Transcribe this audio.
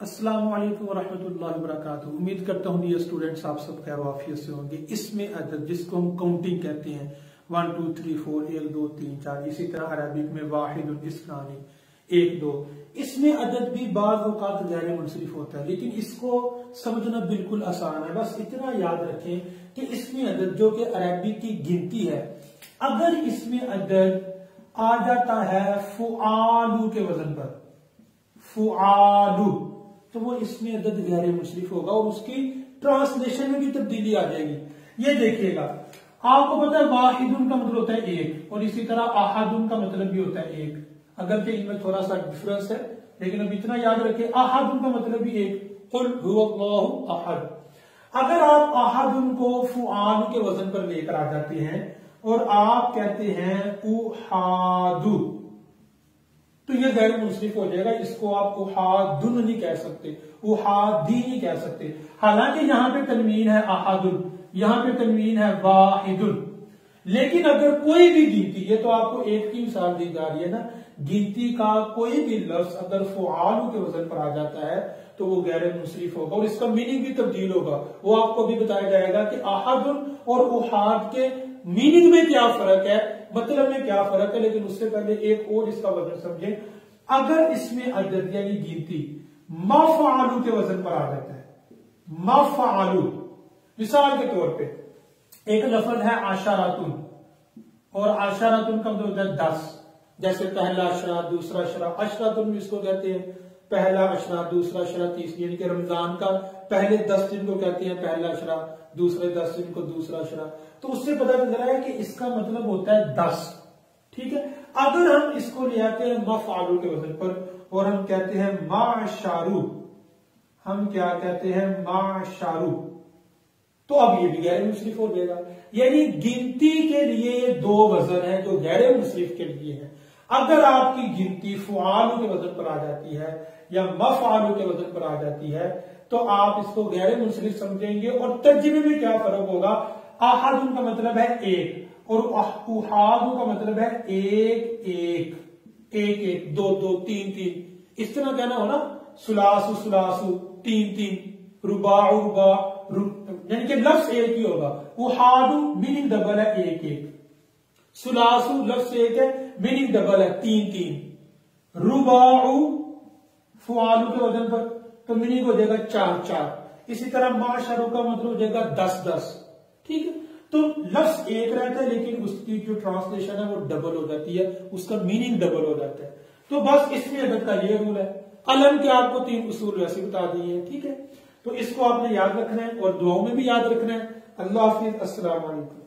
السلام علیکم ورحمۃ اللہ وبرکاتہ۔ امید کرتا ہوں یہ اسٹوڈنٹس آپ سب خیر و عافیت سے ہوں گے۔ اس میں عدد جس کو ہم کاؤنٹنگ کہتے ہیں 1 2 3 4 1 2 3 4، اسی طرح عربک میں واحد اثنان 1 2، اس میں عدد بھی بعض اوقات غیر منصرف ہوتا ہے، لیکن اس کو سمجھنا بالکل آسان ہے۔ بس اتنا یاد رکھیں کہ اس میں عدد جو کہ عربی کی گنتی ہے، اگر اس میں عدد آ جاتا ہے فعالو کے وزن پر، فعالو، تو وہ اس میں عدد غیر منصرف ہوگا اور اس کی ٹرانسلیشن میں بھی تبدیلی آ جائے گی۔ یہ دیکھیے گا، آپ کو پتا ہے واحدن کا مطلب ہوتا ہے ایک، اور اسی طرح احدن کا مطلب بھی ہوتا ہے ایک، اگرچہ ان میں تھوڑا سا ڈفرنس ہے، لیکن اب اتنا یاد رکھیں احدن کا مطلب بھی ایک، قل هو اللہ احد۔ اگر آپ احدن کو فعال کے وزن پر لے کر آ جاتے ہیں اور آپ کہتے ہیں احادو، تو یہ غیر منصرف ہو جائے گا، اس کو آپ احادن نہیں کہہ سکتے، احادی نہیں کہہ سکتے، حالانکہ یہاں پہ تنوین ہے احدن، یہاں پہ تنوین ہے واحدن، لیکن اگر کوئی بھی گنتی، یہ تو آپ کو ایک کی مثال دی جا رہی ہے نا، گنتی کا کوئی بھی لفظ اگر فعال کے وزن پر آ جاتا ہے تو وہ غیر منصرف ہوگا اور اس کا میننگ بھی تبدیل ہوگا۔ وہ آپ کو بھی بتایا جائے گا کہ احدن اور احاد کے میننگ میں کیا فرق ہے، مطلب میں کیا فرق ہے، لیکن اس سے پہلے ایک اور اس کا وزن سمجھیں۔ اگر اس میں عدد یعنی گنتی مفعلو کے وزن پر آ جاتا ہے، مفعلو، مثال کے طور پہ ایک لفظ ہے عشراتن، اور عشراتن کا مطلب ہوتا ہے 10، جیسے پہلا عشرہ، دوسرا عشرہ، عشراتن بھی اس کو کہتے ہیں پہلا عشرہ، دوسرا عشرہ، تیسری، یعنی کہ رمضان کا پہلے 10 دن کو کہتے ہیں پہلا عشرہ، دوسرے 10 دن کو دوسرا عشرہ۔ تو اس سے پتہ چل رہا ہے کہ اس کا مطلب ہوتا ہے 10، ٹھیک ہے۔ اگر ہم اس کو لے آتے ہیں مفعلو کے وزن پر اور ہم کہتے ہیں معشارو، ہم کیا کہتے ہیں معشارو، تو اب یہ بھی غیر منصرف ہو جائے گا۔ یعنی گنتی کے لیے یہ دو وزن ہیں جو غیر منصرف کے لیے ہیں۔ اگر آپ کی گنتی فعالو کے وزن پر آ جاتی ہے یا مفعلو کے وزن پر آ جاتی ہے تو آپ اس کو غیر منصرف سمجھیں گے، اور ترجمے میں کیا فرق ہوگا، احدن کا مطلب ہے ایک اور احادو کا مطلب ہے ایک ایک، ایک ایک، دو دو، تین تین، اس طرح کہنا ہونا، سلاسو سلاسو، تین تین، رباع رباع، یعنی کہ لفظ ایک ہی ہوگا۔ احادو میننگ ڈبل ہے ایک ایک، سلاسو لفظ ایک ہے میننگ ڈبل ہے تین تین، رباع فعالو کے وزن پر تو میننگ ہو جائے گا چار چار، اسی طرح معشرو کا مطلب ہو جائے گا 10 10، ٹھیک ہے۔ تو لفظ ایک رہتا ہے لیکن اس کی جو ٹرانسلیشن ہے وہ ڈبل ہو جاتی ہے، اس کا میننگ ڈبل ہو جاتا ہے۔ تو بس اس میں عدد کا یہ رول ہے۔ قلم کے آپ کو 3 اصول ویسے بتا دیے ہیں، ٹھیک ہے۔ تو اس کو آپ نے یاد رکھنا ہے اور دعاؤں میں بھی یاد رکھنا ہے۔ اللہ حافظ، السلام علیکم۔